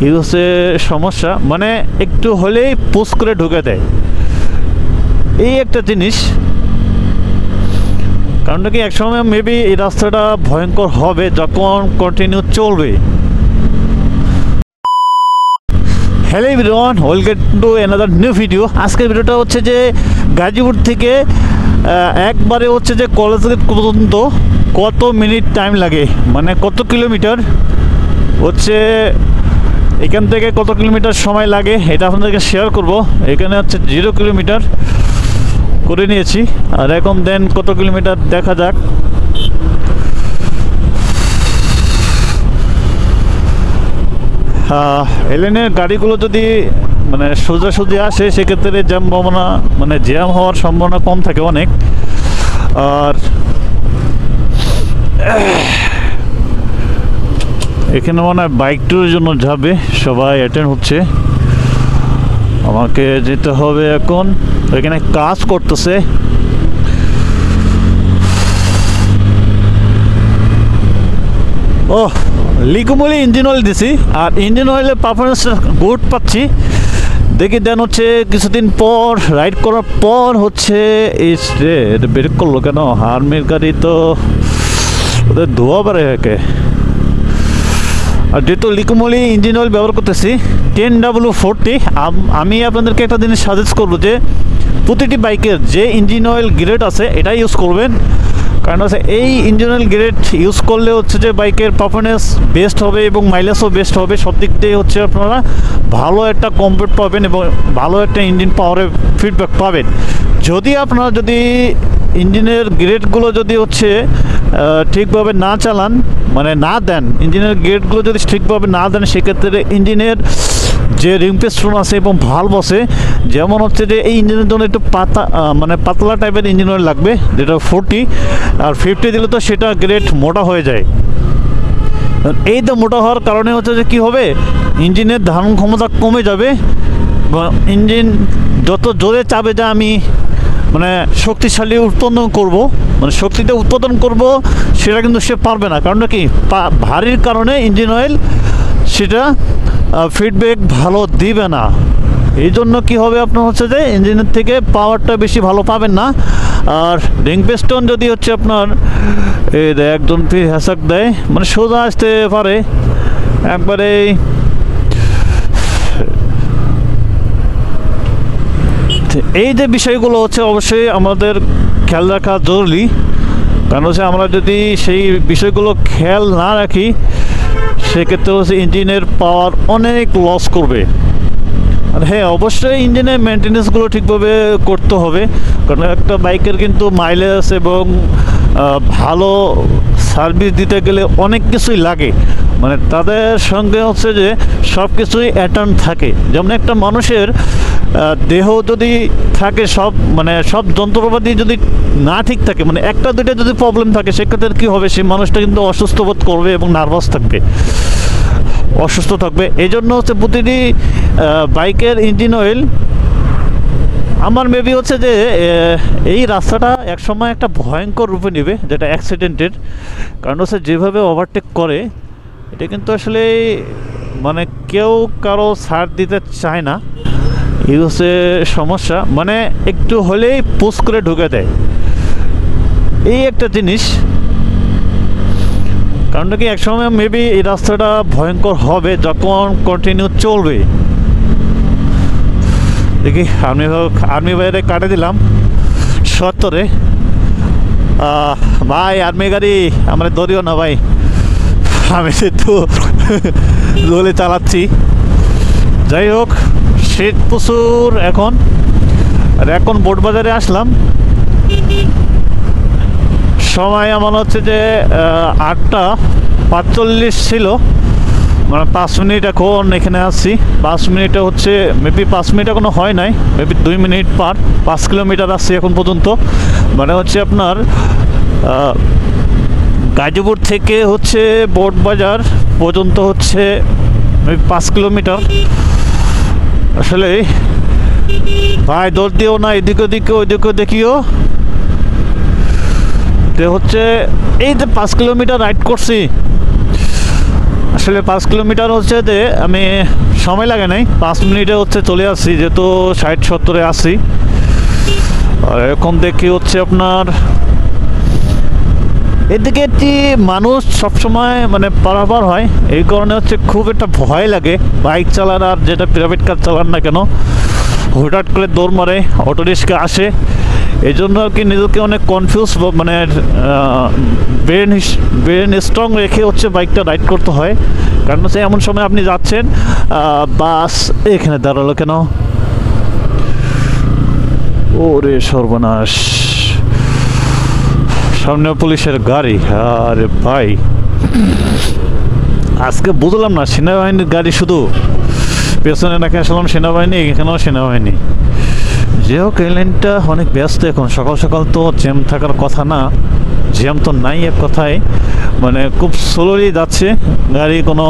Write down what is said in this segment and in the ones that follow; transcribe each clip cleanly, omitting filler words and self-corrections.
এই হচ্ছে সমস্যা, মানে একটু হলেই পুশ করে ঢুকে দেয়, এই একটা জিনিস। কারণটা কি একসময় মেবি এই রাস্তাটা ভয়ঙ্কর হবে যখন কন্টিনিউ চলবে। Hello everyone, welcome to another new video. আজকের ভিডিওটা হচ্ছে যে গাজীপুর থেকে একবারে হচ্ছে যে কলেজ গেট পর্যন্ত কত মিনিট টাইম লাগে, মানে কত কিলোমিটার হচ্ছে, এখান থেকে কত কিলোমিটার সময় লাগে এটা আপনাদেরকে শেয়ার করব। এখানে হচ্ছে 0 কিলোমিটার করে নিয়েছি, আর এখন দেন কত কিলোমিটার দেখা যাক। এলেনের গাড়িগুলো যদি মানে সোজাসুজি আসে সেক্ষেত্রে জ্যাম হওয়ার সম্ভাবনা কম থাকে অনেক। আর এখানে মনে হয় বাইক ট্যুরের জন্য যাবে, সবাই অ্যাটেন্ড হচ্ছে। আমাকে যেতে হবে এখন, এখানে কাজ করতেছে। ও লিকুমলি ইঞ্জিন অয়েল দিছি, আর ইঞ্জিন অয়েলের পারফরমেন্স গুড পাচ্ছি। দেখি দেন হচ্ছে কিছুদিন পর রাইড করার পর হচ্ছে এটা ব্রেক করলো কেন? আর্মির গাড়ি তো ওদের ধোয়া পারে একে। আর যেহেতু লিকুমলি ইঞ্জিন অয়েল ব্যবহার করতেছি 10W40, আমি আপনাদেরকে একটা জিনিস সাজেস্ট করবো যে প্রতিটি বাইকের যে ইঞ্জিন অয়েল গ্রেড আছে এটাই ইউজ করবেন। কারণ হচ্ছে এই ইঞ্জিন অয়েল গ্রেড ইউজ করলে হচ্ছে যে বাইকের পারফরমেন্স বেস্ট হবে এবং মাইলেজও বেস্ট হবে। সব দিক দিয়ে হচ্ছে আপনারা ভালো একটা কমফোর্ট পাবেন এবং ভালো একটা ইঞ্জিন পাওয়ারের ফিডব্যাক পাবেন। যদি ইঞ্জিনের গ্রেডগুলো যদি হচ্ছে ঠিকভাবে না চালান, মানে না দেন, ইঞ্জিনের গ্রেডগুলো যদি ঠিকভাবে না দেন, সেক্ষেত্রে ইঞ্জিনের যে রিং পিস্টন আছে এবং ভালভ আছে, যেমন হচ্ছে যে এই ইঞ্জিনের জন্য একটু পাতলা টাইপের ইঞ্জিন অয়েল লাগবে, যেটা 40, আর 50 দিলে তো সেটা গ্রেড মোটা হয়ে যায়। এই তো মোটা হওয়ার কারণে হচ্ছে যে কী হবে, ইঞ্জিনের ধারণ ক্ষমতা কমে যাবে। ইঞ্জিন যত জোরে চাবে যে আমি মানে শক্তিশালী উৎপাদন করব, মানে শক্তিতে উৎপাদন করব, সেটা কিন্তু সে পারবে না। কারণটা কি, ভারীর কারণে ইঞ্জিন অয়েল সেটা ফিডব্যাক ভালো দিবে না। এই জন্য কী হবে, আপনার হচ্ছে যে ইঞ্জিনের থেকে পাওয়ারটা বেশি ভালো পাবেন না। আর রিং পিস্টন যদি হচ্ছে আপনার এই একজন হ্যাসাক দেয়, মানে সোজা আসতে পারে একবারে, এই যে বিষয়গুলো হচ্ছে অবশ্যই আমাদের খেয়াল রাখা জরুরি। কারণ হচ্ছে আমরা যদি সেই বিষয়গুলো খেয়াল না রাখি সেক্ষেত্রে হচ্ছে ইঞ্জিনের পাওয়ার অনেক লস করবে। আর হ্যাঁ, অবশ্যই ইঞ্জিনের মেনটেন্যান্সগুলো ঠিকভাবে করতে হবে, কারণ একটা বাইকের কিন্তু মাইলেজ এবং ভালো সার্ভিস দিতে গেলে অনেক কিছুই লাগে। মানে তাদের সঙ্গে হচ্ছে যে সব কিছুই অ্যাটার্ন থাকে। যেমন একটা মানুষের দেহ যদি থাকে, সব যন্ত্রপাতি যদি না ঠিক থাকে, মানে একটা দুইটা যদি প্রবলেম থাকে, সেক্ষেত্রে কী হবে, সেই মানুষটা কিন্তু অসুস্থ বোধ করবে এবং নার্ভাস থাকবে, অসুস্থ থাকবে। এই জন্য হচ্ছে প্রতিটি বাইকের ইঞ্জিন অয়েল, আমার মেবি হচ্ছে যে এই রাস্তাটা একসময় একটা ভয়ঙ্কর রূপে নেবে, যেটা অ্যাক্সিডেন্টের। কারণ হচ্ছে যেভাবে ওভারটেক করে, এটা কিন্তু আসলে মানে কেউ কারো ছাড় দিতে চায় না, এই হচ্ছে সমস্যা। মানে একটু হলেই পুশ করে ঢুকে দেয়, এই একটা জিনিস। কারণটা কি একসময় মেবি এই রাস্তাটা ভয়ঙ্কর হবে যখন কন্টিনিউ চলবে। দেখি আর্মি বাইরে কাটে দিলাম 70-এ। ভাই আর্মি গাড়ি আমরা ধরিও না ভাই, আমি একটু দোলে চালাচ্ছি। যাই হোক, শীত প্রচুর এখন, আর এখন বোটবাজারে আসলাম। সময় আমার হচ্ছে যে 8:45 ছিল, মানে 5 মিনিট এখন এখানে আসছি। 5 মিনিটে হচ্ছে মেবি 5 মিনিট এখনো হয় নাই, মেবি 2 মিনিট পার 5 কিলোমিটার আসছি এখন পর্যন্ত। মানে হচ্ছে আপনার গাজীপুর থেকে হচ্ছে বোটবাজার পর্যন্ত হচ্ছে মেবি 5 কিলোমিটার। আসলে ভাই দৌড় দিও না, এদিকে ওইদিকে দেখিও। তো হচ্ছে এই যে 5 কিলোমিটার রাইড করছি, আসলে 5 কিলোমিটার হচ্ছে যে আমি সময় লাগে নাই, 5 মিনিটে হচ্ছে চলে আসছি, যেহেতু 60-70-এ আসি। আর এখন দেখি হচ্ছে আপনার এদিকে একটি মানুষ সবসময় মানে পারাপার হয়, এই কারণে হচ্ছে খুব একটা ভয় লাগে বাইক চালান আর যেটা প্রাইভেট কার চালান না কেন, হঠাৎ করে দৌড় মারে, অটো রিক্সা আসে। এই জন্য আর কি নিজেকে অনেক কনফিউজ মানে ব্রেন স্ট্রং রেখে হচ্ছে বাইকটা রাইড করতে হয়। কারণ হচ্ছে এমন সময় আপনি যাচ্ছেন, বাস এখানে দাঁড়ালো কেন, ওরে সর্বনাশ, সামনে পুলিশের গাড়ি। আরে ভাই, আজকে বুঝলাম না সেনাবাহিনীর গাড়ি শুধু, পেছনে নাকি আসলাম সেনাবাহিনী, এখানেও সেনাবাহিনী। যে হোক, এই লাইনটা অনেক ব্যস্ত এখন, সকাল সকাল তো জ্যাম থাকার কথা না, জ্যাম তো নাই এক কথায়, মানে খুব স্লোলি যাচ্ছে গাড়ি, কোনো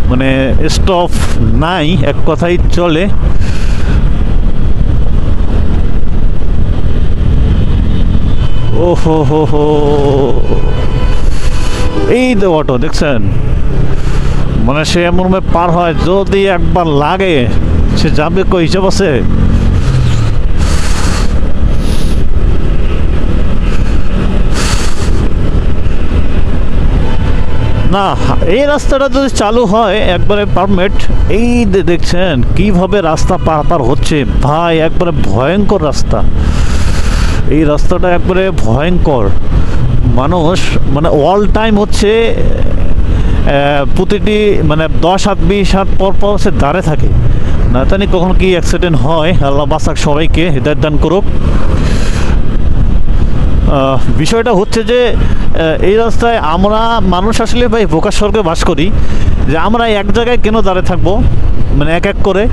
মানে স্টপ নাই এক কথাই চলে। ওহো হো হো, এই তো অটো দেখছেন, মানে সে এমন পার হয়, যদি একবার লাগে সে যাবে কই, হিসাব আছে? না, এই রাস্তাটা যদি চালু হয় একবারে পারমিট, এই দেখছেন কিভাবে রাস্তা পারাপার হচ্ছে ভাই, একবারে ভয়ঙ্কর রাস্তা। এই রাস্তাটা একবারে ভয়ঙ্কর, মানুষ মানে অল টাইম হচ্ছে প্রতিটি মানে 10 হাত 20 হাত পর পর সে দাঁড়িয়ে থাকে, না জানি কখন কি অ্যাক্সিডেন্ট হয়। আল্লাহ বাঁচাক সবাইকে, হৃদয় দান করুক। বিষয়টা হচ্ছে যে এই রাস্তায় আমরা মানুষ আসলে ভাই বোকা স্বর্গে বাস করি, যে আমরা এক জায়গায় কেন দাঁড়িয়ে থাকবো, মানে এক এক করে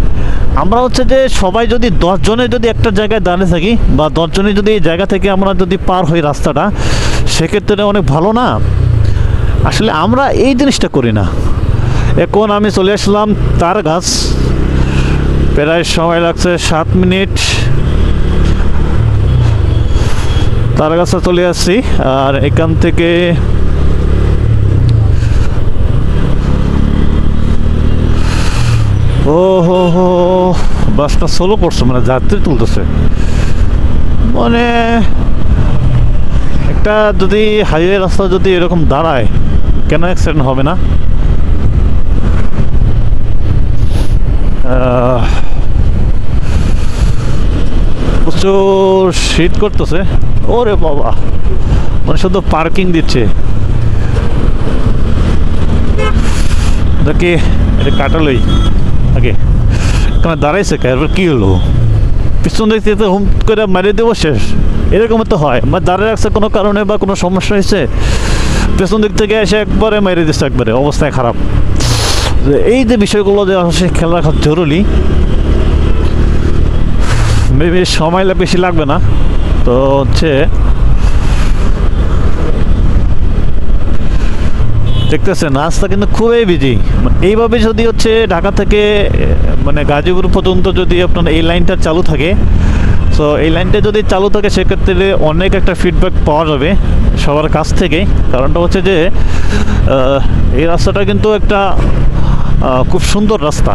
আমরা হচ্ছে যে সবাই যদি 10 জনে যদি একটা জায়গায় দাঁড়িয়ে থাকি, বা 10 জনে যদি এই জায়গা থেকে আমরা যদি পার হই রাস্তাটা, সেক্ষেত্রে অনেক ভালো না। আসলে আমরা এই জিনিসটা করি না। এখন আমি চলে আসলাম তার গাছ, প্রায় সময় লাগছে 7 মিনিট, তার কাছে চলে আসছি। আর এখান থেকে ও হো হো, বাসটা স্লো করছে, মানে যাত্রী তুলতেছে। মানে একটা যদি হাইওয়ে রাস্তা যদি এরকম দাঁড়ায়, কেন অ্যাক্সিডেন্ট হবে না? প্রচুর শীত করতেছে, ওরে বাবা, মানে শুধু পার্কিং দিচ্ছে। দেখি এটা কাটালই আগে, কেন দাঁড়াইছে এবার কি হলো, পিছন দেখতে তো হুম করে মারিয়ে দেবো শেষ, এরকম তো হয়। মানে দাঁড়িয়ে রাখছে কোনো কারণে বা কোনো সমস্যা হয়েছে, পেছন দিক থেকে এসে একবারে মেরে দিচ্ছে, একবারে অবস্থায় খারাপ। এই যে বিষয়গুলো যে অবশ্যই খেয়াল রাখা জরুরি। মেবি সময় বেশি লাগবে না, তো হচ্ছে দেখতেছেন রাস্তা কিন্তু খুবই বিজি। এইভাবে যদি হচ্ছে ঢাকা থেকে মানে গাজীপুর পর্যন্ত যদি আপনার এই লাইনটা চালু থাকে, তো এই লাইনটা যদি চালু থাকে সেক্ষেত্রে অনেক একটা ফিডব্যাক পাওয়া যাবে সবার কাছ থেকে। কারণটা হচ্ছে যে এই রাস্তাটা কিন্তু একটা খুব সুন্দর রাস্তা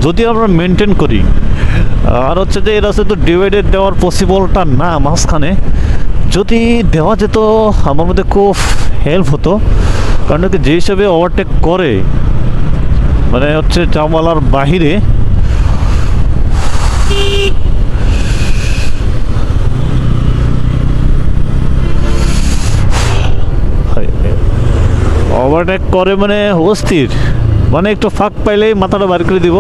যদি আমরা মেনটেন করি। আর হচ্ছে যে এই রাস্তা তো ডিভাইডেড দেওয়ার পসিবলটা না, মাঝখানে যদি দেওয়া যেত আমার মধ্যে খুব হেল্প হতো। কারণ যে হিসাবে ওভারটেক করে মানে হচ্ছে জামালার বাহিরে, ওভারটেক করে মানে অস্থির, মানে একটু ফাঁক পাইলেই মাথাটা বার করে দিব।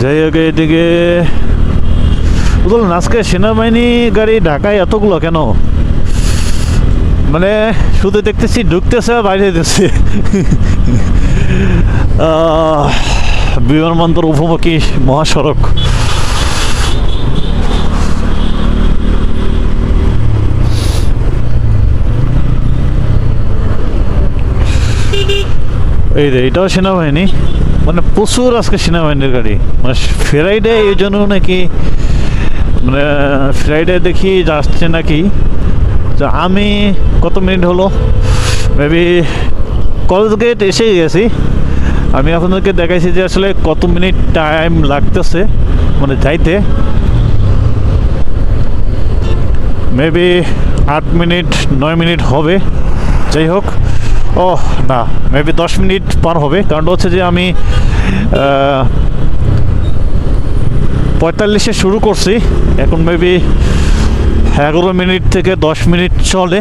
যাই হোক, এদিকে বুঝলেন আজকে সেনাবাহিনী গাড়ি ঢাকায় এতগুলো কেন, মানে শুধু দেখতেছি ঢুকতেছে বাইরে দিচ্ছে। বিমানবন্দর উপমুখী মহাসড়ক। এই রে, এটাও সেনাবাহিনী, মানে প্রচুর আজকে সেনাবাহিনীর গাড়ি, মানে ফ্রাইডে এই জন্য নাকি মানে ফ্রাইডে দেখি যাচ্ছে নাকি। তো আমি কত মিনিট হলো, মেবি কলেজ গেট এসে গেছি। আমি আপনাদেরকে দেখাইছি যে আসলে কত মিনিট টাইম লাগতেছে মানে যাইতে। মেবি 8 মিনিট 9 মিনিট হবে, যাই হোক। ও না, মেবি 10 মিনিট পার হবে, কারণ হচ্ছে যে আমি 45-এ শুরু করছি, এখন মেবি 11 মিনিট থেকে 10 মিনিট চলে।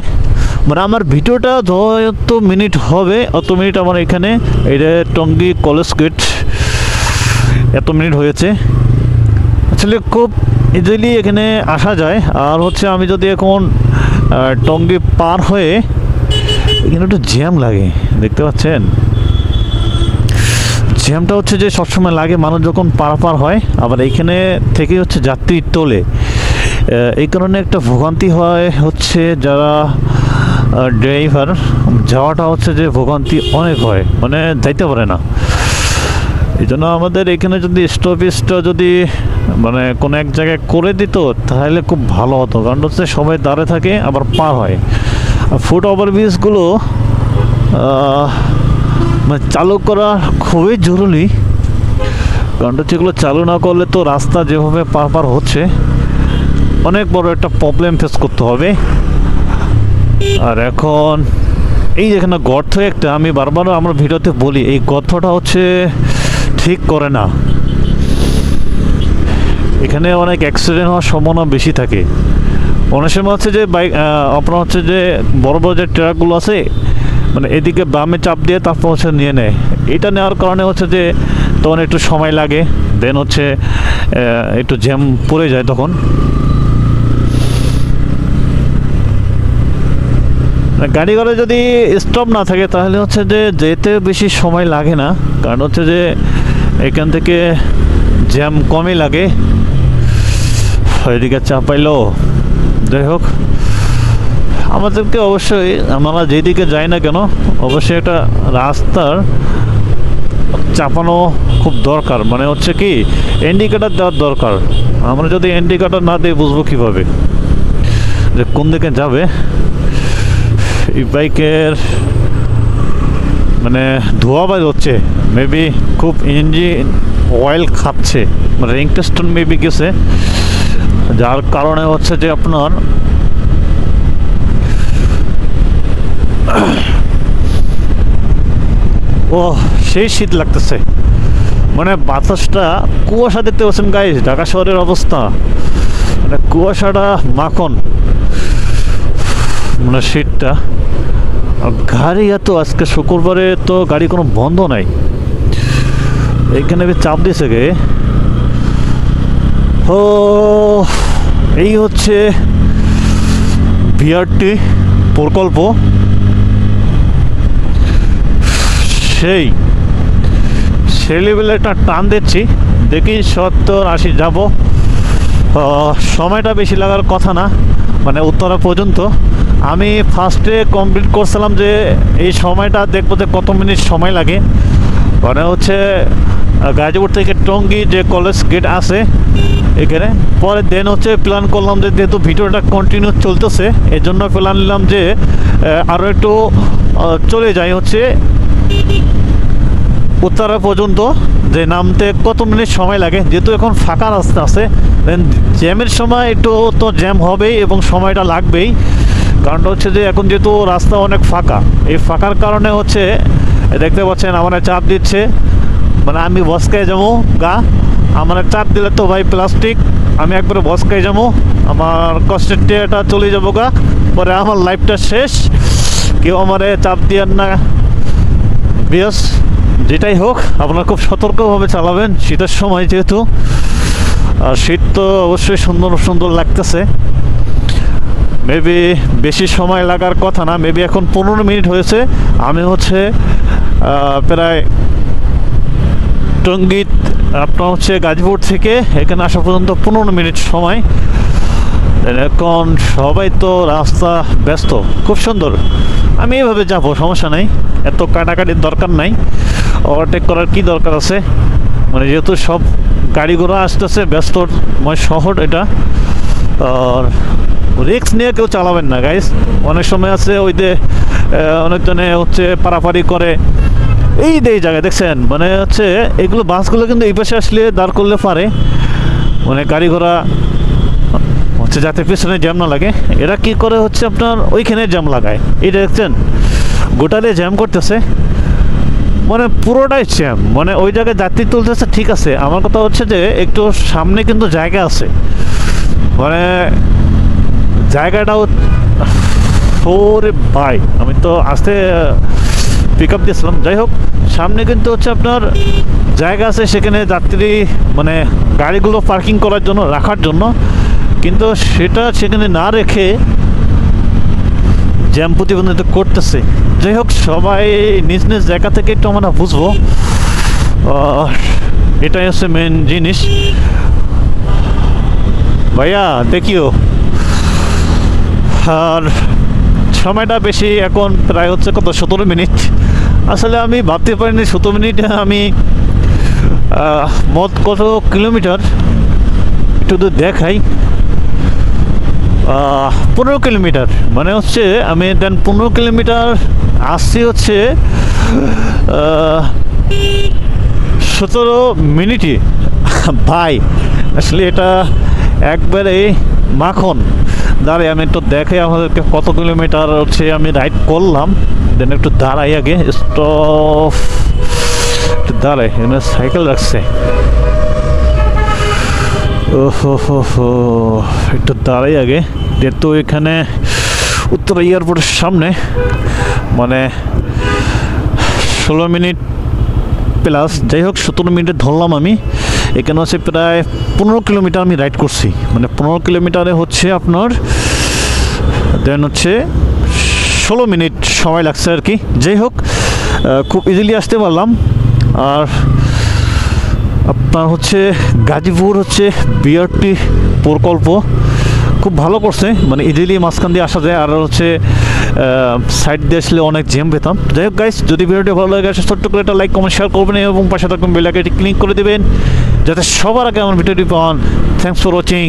মানে আমার ভিডিওটা যত মিনিট হবে অত মিনিট আমার এখানে এটা টঙ্গী কলেজ গেট এত মিনিট হয়েছে। আসলে খুব ইজিলি এখানে আসা যায়। আর হচ্ছে আমি যদি এখন টঙ্গী পার হয়ে, এখানে একটু জ্যাম লাগে, দেখতে পাচ্ছেন জ্যামটা হচ্ছে যে সবসময় লাগে মানুষ যখন পারাপার হয়, আবার এইখানে থেকে হচ্ছে যাত্রী তোলে। এই কারণে একটা ভোগান্তি হয় হচ্ছে যারা ড্রাইভার, যাওয়াটা হচ্ছে যে ভোগান্তি অনেক হয়, মানে যাইতে পারে না। এই জন্য আমাদের এখানে যদি স্টপেজটা যদি মানে কোনো এক জায়গায় করে দিত তাহলে খুব ভালো হতো, কারণ হচ্ছে সবাই দাঁড়িয়ে থাকে আবার পার হয়। আর ফুট ওভারব্রিজগুলো মানে চালু করা খুবই জরুরি, কারণ হচ্ছে এগুলো চালু না করলে তো রাস্তা যেভাবে পার হচ্ছে অনেক বড় একটা প্রবলেম ফেস করতে হবে। আর এখন এই যেখানে গর্ত একটা, আমি বারবার আমার ভিডিওতে বলি এই গর্তটা হচ্ছে ঠিক করে না, এখানে অনেক অ্যাক্সিডেন্ট হওয়ার সম্ভাবনা বেশি থাকে। অনেক সময় হচ্ছে যে বাইক আপনার হচ্ছে যে বড় বড় যে ট্রাকগুলো আছে মানে এদিকে বামে চাপ দিয়ে তারপর হচ্ছে নিয়ে নেয়। এটা নেওয়ার কারণে হচ্ছে যে তখন একটু সময় লাগে, দেন হচ্ছে একটু জ্যাম পড়ে যায় তখন। গাড়ি ঘোড়া যদি স্টপ না থাকে তাহলে হচ্ছে যে যেতে বেশি সময় লাগে না, কারণ হচ্ছে যে এখান থেকে জ্যাম কমই লাগে। এদিকে চাপ পাইলো, যাই হোক আমাদেরকে অবশ্যই আমরা যেদিকে যাই না কেন অবশ্যই একটা রাস্তার চাপানো খুব দরকার, মানে হচ্ছে কি ইন্ডিকেটার দেওয়ার দরকার। আমরা যদি ইন্ডিকেটার না দিই বুঝবো কীভাবে যে কোন দিকে যাবে। এই বাইকের মানে ধোয়া বাজ হচ্ছে, মেবি খুব ইঞ্জিন অয়েল খাচ্ছে, মানে রিং টেস্টন মেবি গেছে, যার কারণে হচ্ছে যে আপনার ও সেই শীত লাগতেছে, মানে বাতাসটা কুয়াশা দেখতে পাচ্ছেন গাইস, ঢাকা শহরের অবস্থা মানে কুয়াশাটা মাখন, মানে শীতটা। গাড়ি এত আজকে শুক্রবারে তো গাড়ি কোনো বন্ধ নাই, এইখানে চাপ দিয়েছে গে। ও এই হচ্ছে বিআরটি প্রকল্প, সেই লেভেলে একটা টান দিচ্ছি, দেখি 70-80 যাব। সময়টা বেশি লাগার কথা না, মানে উত্তরা পর্যন্ত। আমি ফার্স্টে কমপ্লিট করছিলাম যে এই সময়টা দেখবো যে কত মিনিট সময় লাগে, মানে হচ্ছে গাজীপুর থেকে টঙ্গী যে কলেজ গেট আছে এখানে। পরে দেন হচ্ছে প্ল্যান করলাম যে যেহেতু ভিডিওটা কন্টিনিউ চলতেছে এই জন্য প্ল্যান নিলাম যে আরও একটু চলে যাই হচ্ছে উত্তরা পর্যন্ত, যে নামতে কত মিনিট সময় লাগে। যেহেতু এখন ফাঁকা রাস্তা আছে, দেন জ্যামের সময় একটু তো জ্যাম হবেই এবং সময়টা লাগবেই, কারণটা হচ্ছে যে এখন যেহেতু রাস্তা অনেক ফাঁকা, এই ফাঁকার কারণে হচ্ছে দেখতে পাচ্ছেন আমার চাপ দিচ্ছে, মানে আমি বসকায় যাবো গা, আমার চাপ দিলে তো ভাই প্লাস্টিক, আমি একবারে বসকায় যাবো, আমার কষ্টের টেটা চলে যাবো গা, পরে আমার লাইফটা শেষ, কেউ আমারে চাপ দিয়ে না বিয়াস। যেটাই হোক আপনারা খুব সতর্কভাবে চালাবেন শীতের সময় যেহেতু, আর শীত তো অবশ্যই সুন্দর সুন্দর লাগতেছে। মেবি বেশি সময় লাগার কথা না, মেবি এখন 15 মিনিট হয়েছে। আমি হচ্ছে প্রায় টঙ্গী আপনার হচ্ছে গাজীপুর থেকে এখানে আসা পর্যন্ত 15 মিনিট সময়। এখন সবাই তো রাস্তা ব্যস্ত, খুব সুন্দর, আমি এইভাবে যাবো, সমস্যা নাই, এত কাটাকাটির দরকার নাই, ওভারটেক করার কি দরকার আছে, মানে যেহেতু সব গাড়ি ঘোড়া আসতেছে, ব্যস্তময় শহর এটা। আর রিস্ক নিয়ে কেউ চালাবেন না গাইস। অনেক সময় আছে ওই যে অনেকজনে হচ্ছে পারাপারি করে এই জায়গায় দেখছেন, মানে হচ্ছে এগুলো বাসগুলো কিন্তু এই পাশে আসলে দাঁড় করলে পারে, মানে গাড়ি ঘোড়া হচ্ছে যাতে পেছনে জ্যাম না লাগে। এরা কি করে হচ্ছে আপনার ওইখানে জ্যাম লাগায়, এই দেখছেন গোটালে জ্যাম করতেছে, মানে পুরোটাই জ্যাম। মানে ওই জায়গায় যাত্রী তুলতেছে ঠিক আছে, আমার কথা হচ্ছে যে একটু সামনে কিন্তু জায়গা আছে, মানে জায়গাটাও ওরে ভাই আমি তো আসতে পিক আপ দিয়েছিলাম। যাই হোক সামনে কিন্তু হচ্ছে আপনার জায়গা আছে, সেখানে যাত্রী মানে গাড়িগুলো পার্কিং করার জন্য রাখার জন্য, কিন্তু সেটা সেখানে না রেখে জ্যাম প্রতিবন্ধিত করতেছে। যাই হোক সবাই নিজ নিজ জায়গা থেকে একটু আমরা বুঝবো, এটাই হচ্ছে মেন জিনিস। ভাইয়া দেখিও, আর সময়টা বেশি এখন প্রায় হচ্ছে কত 17 মিনিট। আসলে আমি ভাবতে পারিনি 17 মিনিটে আমি মোট কত কিলোমিটার একটু তো দেখাই, 15 কিলোমিটার, মানে হচ্ছে আমি দেন 15 কিলোমিটার আসছি হচ্ছে 17 মিনিটে। ভাই আসলে এটা একবারে মাখন। দাঁড়াই আমি একটু দেখে আমাদেরকে কত কিলোমিটার হচ্ছে আমি রাইড করলাম, দেন একটু দাঁড়াই আগে স্টপ, একটু দাঁড়াই এখানে সাইকেল রাখছে, ওহো একটু দাঁড়াই আগে। যেহেতু এখানে উত্তরা এয়ারপোর্টের সামনে, মানে 16 মিনিট প্লাস, যাই হোক 17 মিনিটে ধরলাম আমি। এখানে হচ্ছে প্রায় 15 কিলোমিটার আমি রাইড করছি, মানে 15 কিলোমিটারে হচ্ছে আপনার দেন হচ্ছে 16 মিনিট সময় লাগছে আর কি। যাই হোক খুব ইজিলি আসতে পারলাম। আর আপনার হচ্ছে গাজীপুর হচ্ছে বিআরটি প্রকল্প খুব ভালো করছে, মানে ইজিলি মাঝখান দিয়ে আসা যায়, আর হচ্ছে সাইড দিয়ে আসলে অনেক জ্যাম পেতাম। যাই হোক গাইস, যদি ভিডিওটি ভালো লাগে ছোট্ট করে একটা লাইক কমেন্ট শেয়ার করবেন এবং পাশে থাকবেন বেল আইকনটি ক্লিক করে দেবেন যাতে সবার আগে আমার ভিডিওটি পান। Thanks for watching.